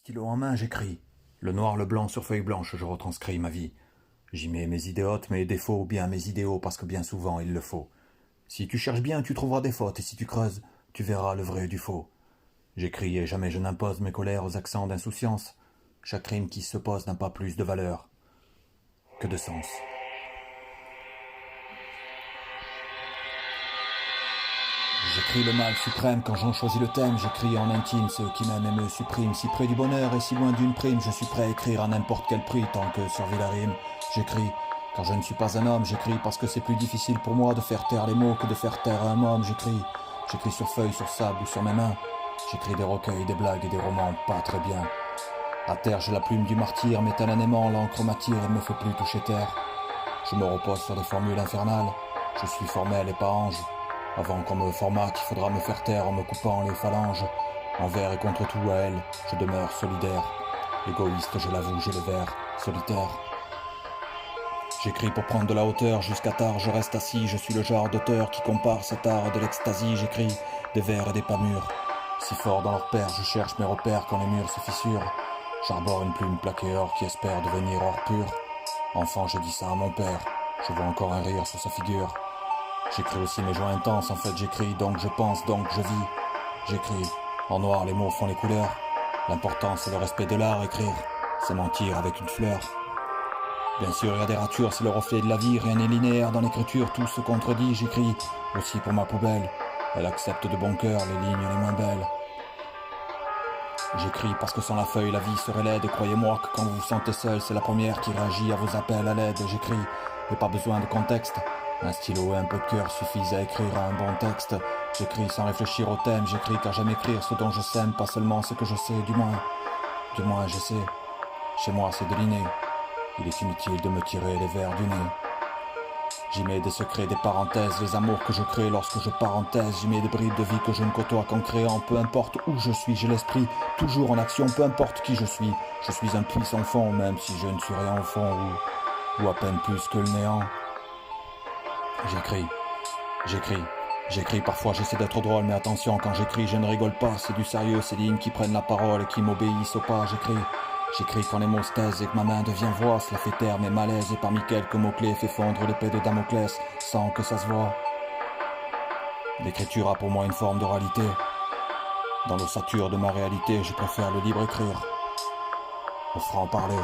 Stylo en main, j'écris. Le noir, le blanc sur feuille blanche, je retranscris ma vie. J'y mets mes idéotes, mes défauts, bien mes idéaux, parce que bien souvent il le faut. Si tu cherches bien, tu trouveras des fautes, et si tu creuses, tu verras le vrai du faux. J'écris et jamais je n'impose mes colères aux accents d'insouciance. Chaque rime qui se pose n'a pas plus de valeur que de sens. J'écris le mal suprême quand j'en choisis le thème. J'écris en intime ceux qui m'aiment et me suppriment. Si près du bonheur et si loin d'une prime, je suis prêt à écrire à n'importe quel prix tant que survit la rime. J'écris car je ne suis pas un homme. J'écris parce que c'est plus difficile pour moi de faire taire les mots que de faire taire un homme. J'écris sur feuille, sur sable ou sur mes mains. J'écris des recueils, des blagues et des romans pas très bien. À terre j'ai la plume du martyr, métanément l'encre m'attire et ne me fait plus toucher terre. Je me repose sur des formules infernales. Je suis formel et pas ange. Avant qu'on me formate, il faudra me faire taire en me coupant les phalanges. Envers et contre tout à elle, je demeure solidaire. Égoïste, je l'avoue, j'ai le vers solitaire. J'écris pour prendre de la hauteur, jusqu'à tard je reste assis. Je suis le genre d'auteur qui compare cet art de l'extasie. J'écris des vers et des pas mûrs. Si fort dans leur père, je cherche mes repères quand les murs se fissurent. J'arbore une plume plaquée or qui espère devenir or pur. Enfant, je dis ça à mon père. Je vois encore un rire sur sa figure. J'écris aussi mes joies intenses, en fait j'écris, donc je pense, donc je vis. J'écris, en noir les mots font les couleurs. L'important c'est le respect de l'art, écrire, c'est mentir avec une fleur. Bien sûr il y a des ratures, c'est le reflet de la vie, rien n'est linéaire dans l'écriture, tout se contredit. J'écris aussi pour ma poubelle, elle accepte de bon cœur les lignes les moins belles. J'écris parce que sans la feuille la vie serait laide. Et croyez-moi que quand vous vous sentez seul, c'est la première qui réagit à vos appels à l'aide. J'écris, et pas besoin de contexte. Un stylo et un peu de cœur suffisent à écrire un bon texte. J'écris sans réfléchir au thème, j'écris car j'aime écrire ce dont je sème, pas seulement ce que je sais, du moins je sais. Chez moi c'est de l'inné, il est inutile de me tirer les vers du nez. J'y mets des secrets, des parenthèses, les amours que je crée lorsque je parenthèse. J'y mets des bribes de vie que je ne côtoie qu'en créant. Peu importe où je suis, j'ai l'esprit toujours en action, peu importe qui je suis. Je suis un puits sans fond, même si je ne suis rien au fond, ou à peine plus que le néant. J'écris, parfois j'essaie d'être drôle, mais attention, quand j'écris je ne rigole pas, c'est du sérieux, ces lignes qui prennent la parole et qui m'obéissent au pas. J'écris quand les mots se taisent et que ma main devient voix, cela fait taire mes malaises et parmi quelques mots-clés fait fondre l'épée de Damoclès sans que ça se voie. L'écriture a pour moi une forme d'oralité. Dans l'ossature de ma réalité, je préfère le libre écrire au franc parler.